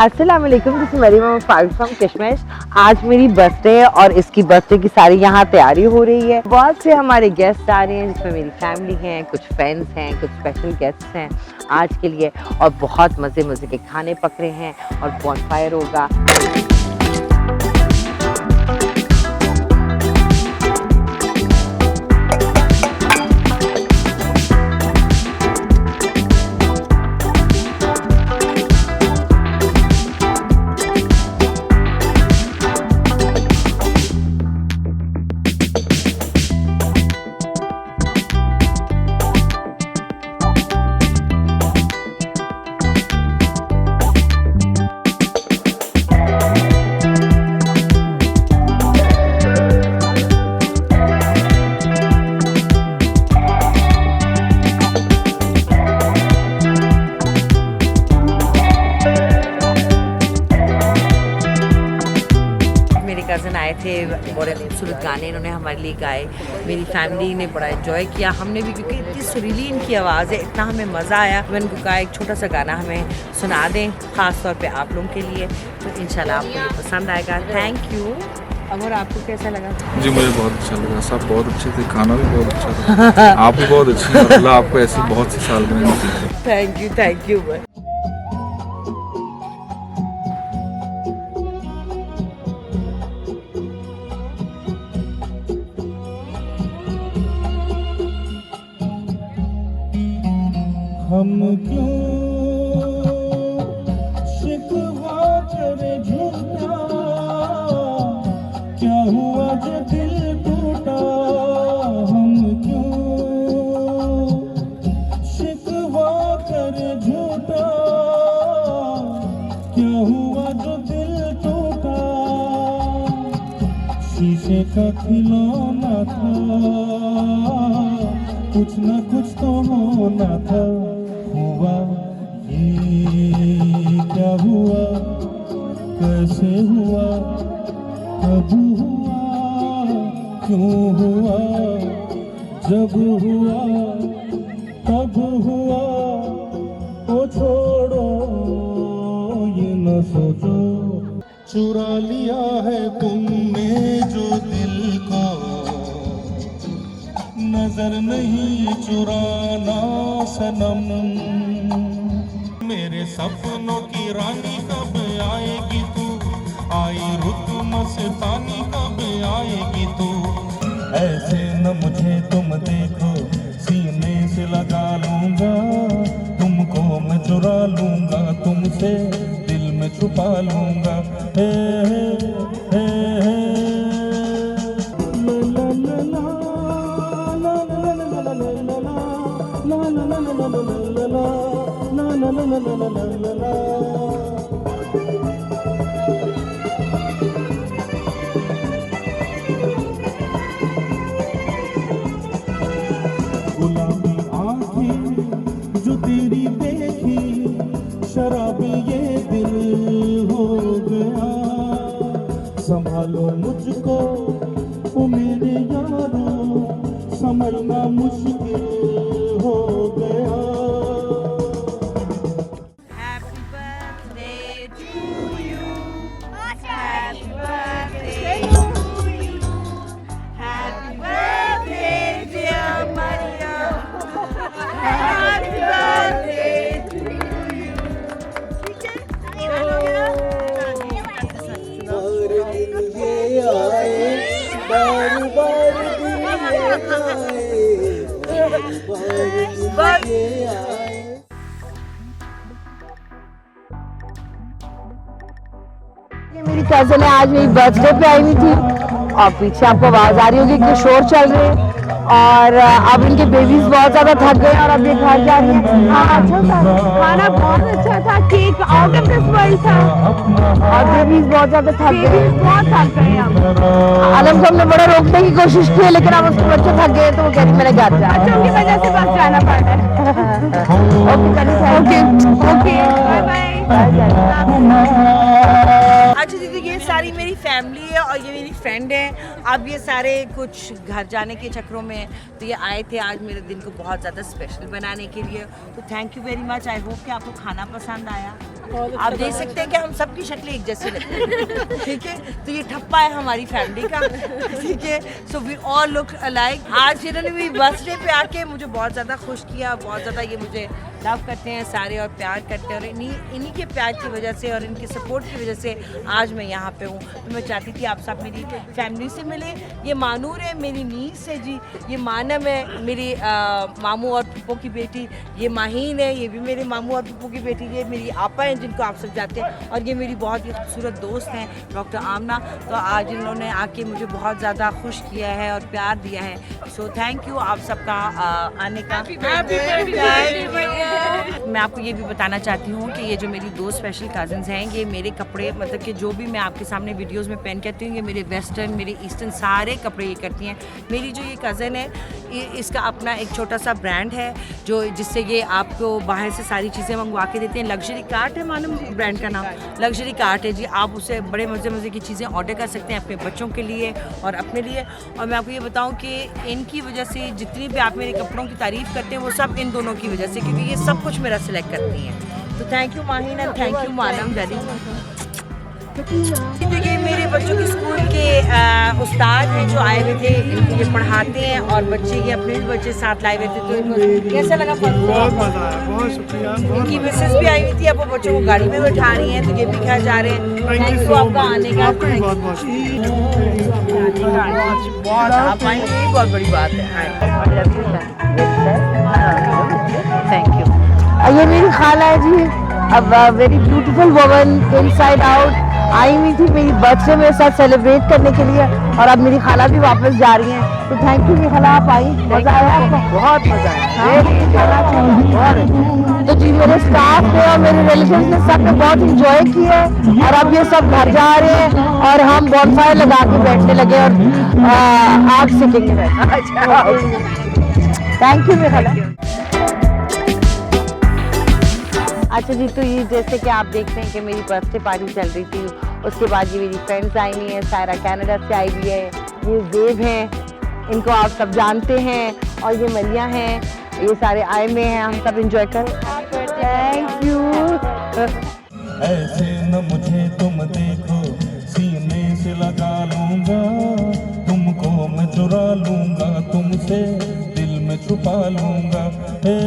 अस्सलाम वालेकुम, this is Maryam from Kashmir. आज मेरी बर्थडे है और इसकी बर्थडे की सारी यहाँ तैयारी हो रही है। बहुत से हमारे गेस्ट आ रहे हैं जिसमें मेरी फैमिली है, कुछ फ्रेंड्स हैं, कुछ स्पेशल गेस्ट्स हैं आज के लिए और बहुत मज़े मज़े के खाने पक रहे हैं और बॉनफायर होगा। कज़न आए थे, बड़े खूबसूरत गाने इन्होंने हमारे लिए गाए। मेरी फैमिली ने बड़ा एंजॉय किया, हमने भी, क्योंकि इतनी सुरीली इनकी आवाज़ है, इतना हमें मज़ा आया। मैंने उनको कहा एक छोटा सा गाना हमें सुना दें, ख़ास तौर पे आप लोगों के लिए, तो इंशाल्लाह आपको ये पसंद आएगा। Thank you. अगर आपको कैसा लगा? जी मुझे बहुत अच्छा लगा, सब बहुत अच्छे थे, खाना भी बहुत अच्छा था। आप भी बहुत अच्छी हैं, अल्लाह आपको ऐसी बहुत सी साल में नसीब करे। Thank you. हम क्यों शिकवा करे झूठा, क्या हुआ जो दिल टूटा। हम क्यों शिकवा करे झूठा, क्या हुआ जो दिल टूटा। शीशे का खिलौना था, कुछ न कुछ तो होना था। हुआ ये क्या हुआ, कैसे हुआ, कब हुआ, क्यों हुआ। जब हुआ तब हुआ, ओ छोड़ो ये न सोचो। चुरा लिया है तुमने जो दिल को, नजर नहीं चुराना सनम। मेरे सपनों की रानी कब आएगी तू, आई रुत मस्तानी कब आएगी तू। ऐसे न मुझे तुम देखो, सीने से लगा लूंगा तुमको, मैं चुरा लूंगा तुमसे, दिल में छुपा लूंगा। हे हे हे गुलाबी आँखें जो तेरी देखी, शराबी ये दिल हो गया। संभालो मुझको ओ मेरे यारो, समझना मुश्किल हो गया। ये मेरी कज़न है, आज मेरी बर्थडे पे आई हुई थी और पीछे आपको आवाज़ आ रही होगी कि शोर चल रहे हैं। और अब इनके बेबीज बहुत ज़्यादा थक गए और अब ये घर जा रही है। हाँ अच्छा था, खाना बहुत अच्छा था, cake out of this world था और बेबीज बहुत ज़्यादा थक गए, बहुत थक गए। आलम साहब ने बड़ा रोकने की कोशिश की लेकिन अब उसके बच्चे थक गए तो वो कहती मैंने घर जा, अच्छा उनकी वजह से बस जाना पड़ रहा है। Okay bye bye. अच्छा दीदी, ये सारी मेरी फैमिली है और ये मेरी फ्रेंड है। अब ये सारे कुछ घर जाने के चक्करों में तो ये आए थे आज मेरे दिन को बहुत ज़्यादा स्पेशल बनाने के लिए। तो thank you very much. I hope कि आपको खाना पसंद आया। आप देख सकते हैं कि हम सबकी शक्लें एक जैसी लगती हैं, ठीक है। तो ये ठप्पा है हमारी फैमिली का, ठीक है। So we all look alike. आज इन्होंने भी बर्थडे पे आके मुझे बहुत ज़्यादा खुश किया, बहुत ज़्यादा ये मुझे लव करते हैं सारे और प्यार करते हैं, और इन्हीं के प्यार की वजह से और इनके सपोर्ट की वजह से आज मैं यहाँ पे हूँ। तो मैं चाहती थी आप सब मेरी फैमिली से मिले। ये मानूर है, मेरी नीस है जी, ये मानम है, मेरी मामू और पप्पू की बेटी, ये माहीन है, ये भी मेरे मामू और पप्पू की बेटी, ये मेरी आपा हैं जिनको आप सब जानते हैं, और ये मेरी बहुत ही खूबसूरत दोस्त हैं डॉक्टर आमना। तो आज इन्होंने आके मुझे बहुत ज़्यादा खुश किया है और प्यार दिया है। सो थैंक यू आप सबका आने का। मैं आपको ये भी बताना चाहती हूँ कि ये जो मेरी दो स्पेशल कज़न्स हैं, ये मेरे कपड़े मतलब कि जो भी मैं आपके सामने वीडियोस में पहन करती हूँ, ये मेरे वेस्टर्न मेरे ईस्टर्न सारे कपड़े ये करती हैं। मेरी जो ये कज़न है, इसका अपना एक छोटा सा ब्रांड है जो जिससे ये आपको बाहर से सारी चीज़ें मंगवा के देते हैं। लग्जरी कार्ट है मालूम ब्रांड का नाम, लग्जरी कार्ट है जी। आप उससे बड़े मज़े की चीज़ें ऑर्डर कर सकते हैं अपने बच्चों के लिए और अपने लिए। और मैं आपको ये बताऊँ कि इनकी वजह से जितनी भी आप मेरे कपड़ों की तारीफ़ करते हैं वो सब इन दोनों की वजह से, क्योंकि ये सब कुछ मेरा सिलेक्ट करती हैं। तो thank you Maheen and thank you मानम डैडी। देखिए मेरे बच्चों के स्कूल के उस्ताद हैं जो आए हुए थे, इनको ये पढ़ाते हैं और बच्चे ये अपने भी बच्चे साथ लाए हुए थे। तो इनको कैसा लगा? बहुत मजा आया, बहुत शुक्रिया। इनकी मिसेस भी आई हुई थी, अब वो बच्चों को गाड़ी में बैठा रही हैं, तो ये भी घर जा रहे हैं। थैंक यू आपका आने का। बहुत बहुत आप आएंगे ये बहुत बड़ी बात है। Thank you. ये मेरी खाला है जी, अब very beautiful woman inside out, आई हुई थी मेरी बर्थडे मेरे साथ सेलिब्रेट करने के लिए, और अब मेरी खाला भी वापस जा रही हैं। तो थैंक यू मेरी खाला, आप आई, मजा आया आपको? बहुत मजा आया। तो जी मेरे स्टाफ ने और मेरे रिलेटिव्स ने सब ने बहुत इंजॉय किया, और अब ये सब घर जा रहे हैं और हम बॉनफायर लगा के बैठने लगे और आग सेकेंगे। थैंक यू मेरी खाला। अच्छा जी, तो ये जैसे कि आप देखते हैं कि मेरी बर्थडे पार्टी चल रही थी, उसके बाद ये मेरी फ्रेंड्स आई हुई हैं, सायरा कनाडा से आई हुई है, ये जेब हैं, इनको आप सब जानते हैं, और ये मलिया हैं, ये सारे आए हुए हैं, हम सब इंजॉय कर। Thank you. ऐसे न मुझे तुम देखो, सीने से लगा लूंगा, तुमको मैं चुरा लूंगा, तुमसे दिल में छुपा लूंगा। हे